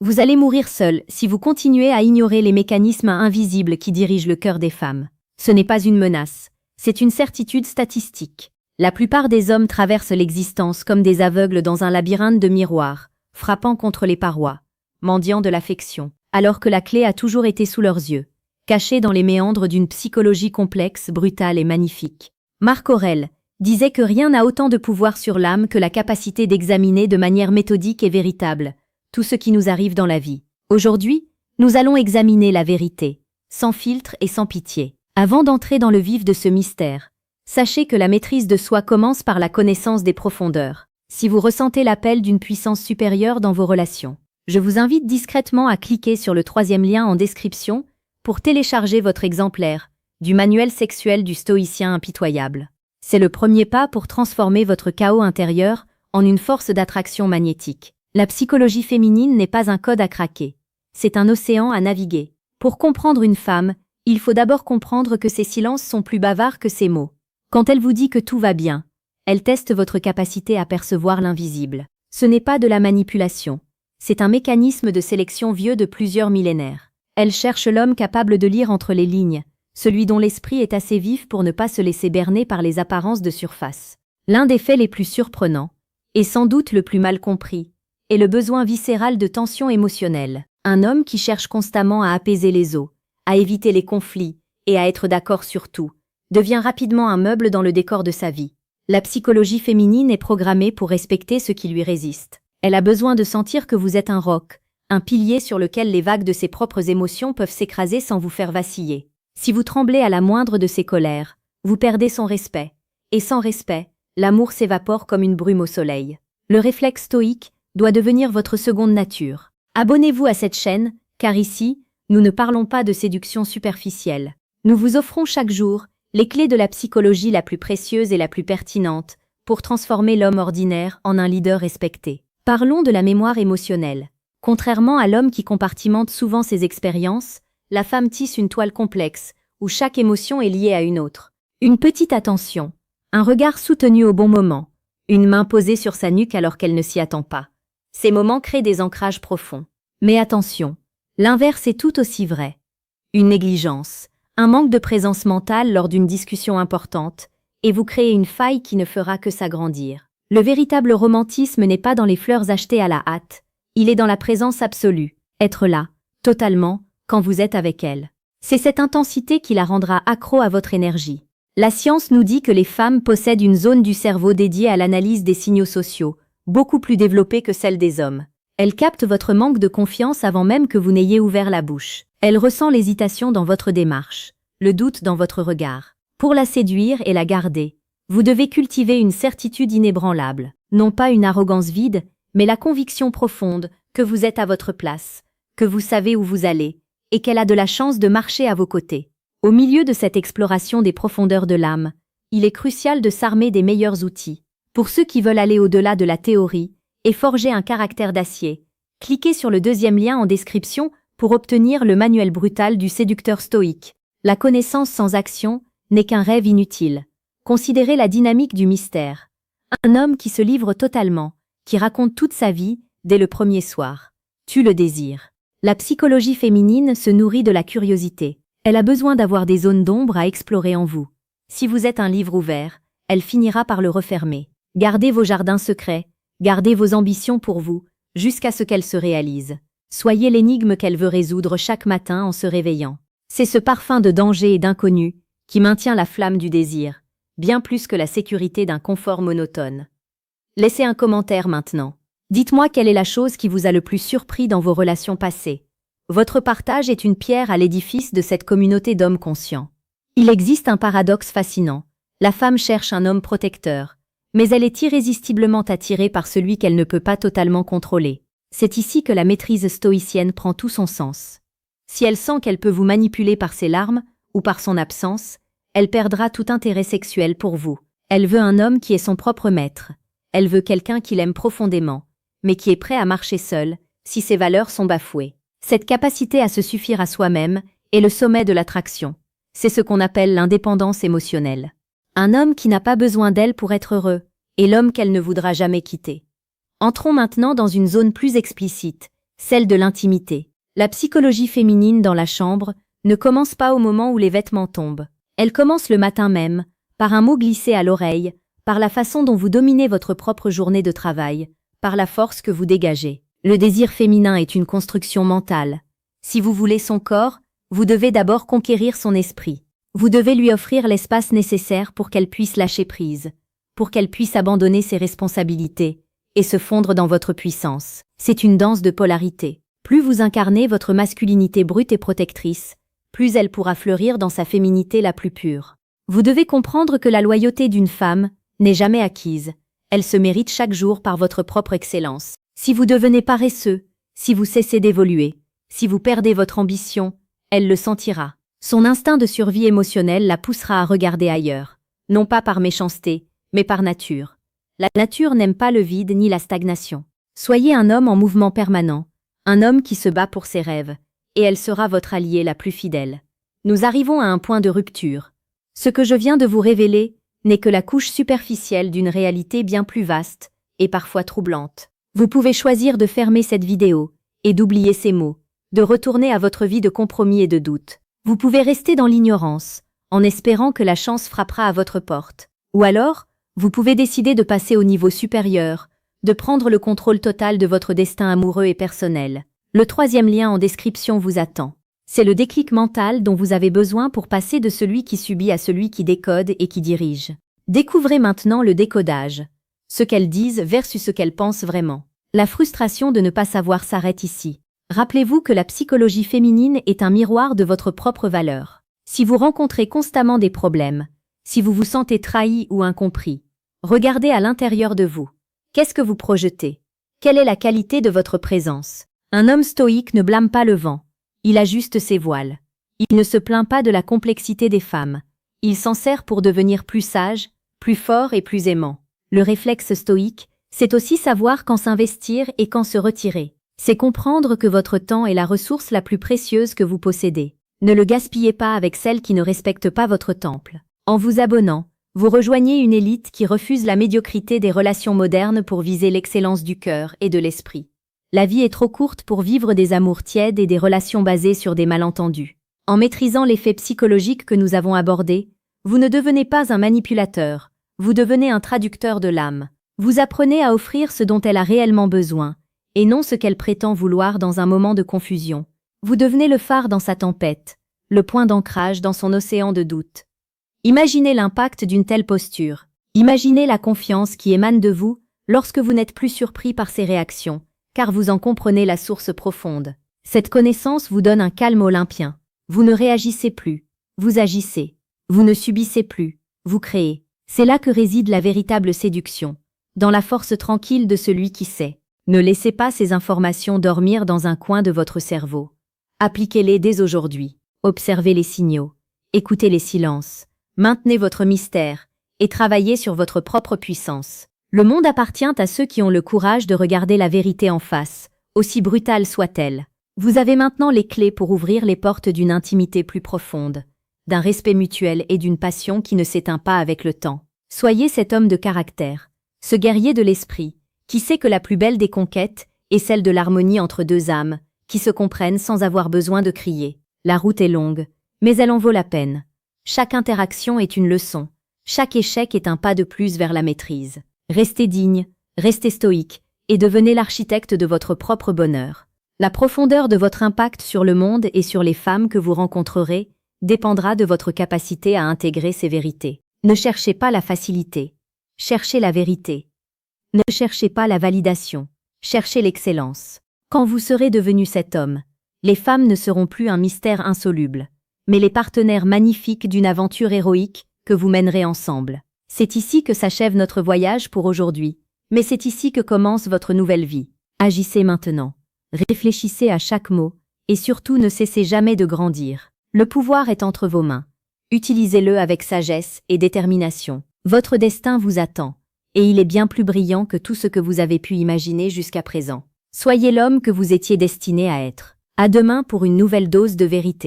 Vous allez mourir seul si vous continuez à ignorer les mécanismes invisibles qui dirigent le cœur des femmes. Ce n'est pas une menace, c'est une certitude statistique. La plupart des hommes traversent l'existence comme des aveugles dans un labyrinthe de miroirs, frappant contre les parois, mendiant de l'affection, alors que la clé a toujours été sous leurs yeux, cachée dans les méandres d'une psychologie complexe, brutale et magnifique. Marc Aurèle disait que rien n'a autant de pouvoir sur l'âme que la capacité d'examiner de manière méthodique et véritable tout ce qui nous arrive dans la vie. Aujourd'hui, nous allons examiner la vérité, sans filtre et sans pitié. Avant d'entrer dans le vif de ce mystère, sachez que la maîtrise de soi commence par la connaissance des profondeurs. Si vous ressentez l'appel d'une puissance supérieure dans vos relations, je vous invite discrètement à cliquer sur le 3e lien en description pour télécharger votre exemplaire du manuel sexuel du stoïcien impitoyable. C'est le premier pas pour transformer votre chaos intérieur en une force d'attraction magnétique. La psychologie féminine n'est pas un code à craquer, c'est un océan à naviguer. Pour comprendre une femme, il faut d'abord comprendre que ses silences sont plus bavards que ses mots. Quand elle vous dit que tout va bien, elle teste votre capacité à percevoir l'invisible. Ce n'est pas de la manipulation, c'est un mécanisme de sélection vieux de plusieurs millénaires. Elle cherche l'homme capable de lire entre les lignes, celui dont l'esprit est assez vif pour ne pas se laisser berner par les apparences de surface. L'un des faits les plus surprenants, et sans doute le plus mal compris, est le besoin viscéral de tension émotionnelle. Un homme qui cherche constamment à apaiser les eaux, à éviter les conflits et à être d'accord sur tout, devient rapidement un meuble dans le décor de sa vie. La psychologie féminine est programmée pour respecter ce qui lui résiste. Elle a besoin de sentir que vous êtes un roc, un pilier sur lequel les vagues de ses propres émotions peuvent s'écraser sans vous faire vaciller. Si vous tremblez à la moindre de ses colères, vous perdez son respect. Et sans respect, l'amour s'évapore comme une brume au soleil. Le réflexe stoïque doit devenir votre seconde nature. Abonnez-vous à cette chaîne, car ici, nous ne parlons pas de séduction superficielle. Nous vous offrons chaque jour les clés de la psychologie la plus précieuse et la plus pertinente pour transformer l'homme ordinaire en un leader respecté. Parlons de la mémoire émotionnelle. Contrairement à l'homme qui compartimente souvent ses expériences, la femme tisse une toile complexe où chaque émotion est liée à une autre. Une petite attention, un regard soutenu au bon moment, une main posée sur sa nuque alors qu'elle ne s'y attend pas. Ces moments créent des ancrages profonds. Mais attention, l'inverse est tout aussi vrai. Une négligence, un manque de présence mentale lors d'une discussion importante, et vous créez une faille qui ne fera que s'agrandir. Le véritable romantisme n'est pas dans les fleurs achetées à la hâte, il est dans la présence absolue, être là, totalement, quand vous êtes avec elle. C'est cette intensité qui la rendra accro à votre énergie. La science nous dit que les femmes possèdent une zone du cerveau dédiée à l'analyse des signaux sociaux, beaucoup plus développée que celle des hommes. Elle capte votre manque de confiance avant même que vous n'ayez ouvert la bouche. Elle ressent l'hésitation dans votre démarche, le doute dans votre regard. Pour la séduire et la garder, vous devez cultiver une certitude inébranlable, non pas une arrogance vide, mais la conviction profonde que vous êtes à votre place, que vous savez où vous allez, et qu'elle a de la chance de marcher à vos côtés. Au milieu de cette exploration des profondeurs de l'âme, il est crucial de s'armer des meilleurs outils. Pour ceux qui veulent aller au-delà de la théorie et forger un caractère d'acier, cliquez sur le 2e lien en description pour obtenir le manuel brutal du séducteur stoïque. La connaissance sans action n'est qu'un rêve inutile. Considérez la dynamique du mystère. Un homme qui se livre totalement, qui raconte toute sa vie dès le premier soir. Tue le désir. La psychologie féminine se nourrit de la curiosité. Elle a besoin d'avoir des zones d'ombre à explorer en vous. Si vous êtes un livre ouvert, elle finira par le refermer. Gardez vos jardins secrets, gardez vos ambitions pour vous, jusqu'à ce qu'elles se réalisent. Soyez l'énigme qu'elle veut résoudre chaque matin en se réveillant. C'est ce parfum de danger et d'inconnu qui maintient la flamme du désir, bien plus que la sécurité d'un confort monotone. Laissez un commentaire maintenant. Dites-moi quelle est la chose qui vous a le plus surpris dans vos relations passées. Votre partage est une pierre à l'édifice de cette communauté d'hommes conscients. Il existe un paradoxe fascinant. La femme cherche un homme protecteur, mais elle est irrésistiblement attirée par celui qu'elle ne peut pas totalement contrôler. C'est ici que la maîtrise stoïcienne prend tout son sens. Si elle sent qu'elle peut vous manipuler par ses larmes ou par son absence, elle perdra tout intérêt sexuel pour vous. Elle veut un homme qui est son propre maître. Elle veut quelqu'un qui l'aime profondément, mais qui est prêt à marcher seul si ses valeurs sont bafouées. Cette capacité à se suffire à soi-même est le sommet de l'attraction. C'est ce qu'on appelle l'indépendance émotionnelle. Un homme qui n'a pas besoin d'elle pour être heureux, et l'homme qu'elle ne voudra jamais quitter. Entrons maintenant dans une zone plus explicite, celle de l'intimité. La psychologie féminine dans la chambre ne commence pas au moment où les vêtements tombent. Elle commence le matin même, par un mot glissé à l'oreille, par la façon dont vous dominez votre propre journée de travail, par la force que vous dégagez. Le désir féminin est une construction mentale. Si vous voulez son corps, vous devez d'abord conquérir son esprit. Vous devez lui offrir l'espace nécessaire pour qu'elle puisse lâcher prise, pour qu'elle puisse abandonner ses responsabilités et se fondre dans votre puissance. C'est une danse de polarité. Plus vous incarnez votre masculinité brute et protectrice, plus elle pourra fleurir dans sa féminité la plus pure. Vous devez comprendre que la loyauté d'une femme n'est jamais acquise. Elle se mérite chaque jour par votre propre excellence. Si vous devenez paresseux, si vous cessez d'évoluer, si vous perdez votre ambition, elle le sentira. Son instinct de survie émotionnelle la poussera à regarder ailleurs, non pas par méchanceté, mais par nature. La nature n'aime pas le vide ni la stagnation. Soyez un homme en mouvement permanent, un homme qui se bat pour ses rêves, et elle sera votre alliée la plus fidèle. Nous arrivons à un point de rupture. Ce que je viens de vous révéler n'est que la couche superficielle d'une réalité bien plus vaste et parfois troublante. Vous pouvez choisir de fermer cette vidéo et d'oublier ces mots, de retourner à votre vie de compromis et de doute. Vous pouvez rester dans l'ignorance, en espérant que la chance frappera à votre porte. Ou alors, vous pouvez décider de passer au niveau supérieur, de prendre le contrôle total de votre destin amoureux et personnel. Le troisième lien en description vous attend. C'est le déclic mental dont vous avez besoin pour passer de celui qui subit à celui qui décode et qui dirige. Découvrez maintenant le décodage. Ce qu'elles disent versus ce qu'elles pensent vraiment. La frustration de ne pas savoir s'arrête ici. Rappelez-vous que la psychologie féminine est un miroir de votre propre valeur. Si vous rencontrez constamment des problèmes, si vous vous sentez trahi ou incompris, regardez à l'intérieur de vous. Qu'est-ce que vous projetez? Quelle est la qualité de votre présence? Un homme stoïque ne blâme pas le vent. Il ajuste ses voiles. Il ne se plaint pas de la complexité des femmes. Il s'en sert pour devenir plus sage, plus fort et plus aimant. Le réflexe stoïque, c'est aussi savoir quand s'investir et quand se retirer. C'est comprendre que votre temps est la ressource la plus précieuse que vous possédez. Ne le gaspillez pas avec celles qui ne respectent pas votre temple. En vous abonnant, vous rejoignez une élite qui refuse la médiocrité des relations modernes pour viser l'excellence du cœur et de l'esprit. La vie est trop courte pour vivre des amours tièdes et des relations basées sur des malentendus. En maîtrisant l'effet psychologique que nous avons abordé, vous ne devenez pas un manipulateur, vous devenez un traducteur de l'âme. Vous apprenez à offrir ce dont elle a réellement besoin, et non ce qu'elle prétend vouloir dans un moment de confusion. Vous devenez le phare dans sa tempête, le point d'ancrage dans son océan de doute. Imaginez l'impact d'une telle posture. Imaginez la confiance qui émane de vous lorsque vous n'êtes plus surpris par ses réactions, car vous en comprenez la source profonde. Cette connaissance vous donne un calme olympien. Vous ne réagissez plus, vous agissez. Vous ne subissez plus, vous créez. C'est là que réside la véritable séduction, dans la force tranquille de celui qui sait. Ne laissez pas ces informations dormir dans un coin de votre cerveau. Appliquez-les dès aujourd'hui. Observez les signaux, écoutez les silences, maintenez votre mystère et travaillez sur votre propre puissance. Le monde appartient à ceux qui ont le courage de regarder la vérité en face, aussi brutale soit-elle. Vous avez maintenant les clés pour ouvrir les portes d'une intimité plus profonde, d'un respect mutuel et d'une passion qui ne s'éteint pas avec le temps. Soyez cet homme de caractère, ce guerrier de l'esprit, qui sait que la plus belle des conquêtes est celle de l'harmonie entre deux âmes, qui se comprennent sans avoir besoin de crier. La route est longue, mais elle en vaut la peine. Chaque interaction est une leçon, chaque échec est un pas de plus vers la maîtrise. Restez digne, restez stoïque, et devenez l'architecte de votre propre bonheur. La profondeur de votre impact sur le monde et sur les femmes que vous rencontrerez dépendra de votre capacité à intégrer ces vérités. Ne cherchez pas la facilité, cherchez la vérité. Ne cherchez pas la validation, cherchez l'excellence. Quand vous serez devenu cet homme, les femmes ne seront plus un mystère insoluble, mais les partenaires magnifiques d'une aventure héroïque que vous mènerez ensemble. C'est ici que s'achève notre voyage pour aujourd'hui, mais c'est ici que commence votre nouvelle vie. Agissez maintenant, réfléchissez à chaque mot, et surtout ne cessez jamais de grandir. Le pouvoir est entre vos mains. Utilisez-le avec sagesse et détermination. Votre destin vous attend, et il est bien plus brillant que tout ce que vous avez pu imaginer jusqu'à présent. Soyez l'homme que vous étiez destiné à être. À demain pour une nouvelle dose de vérité.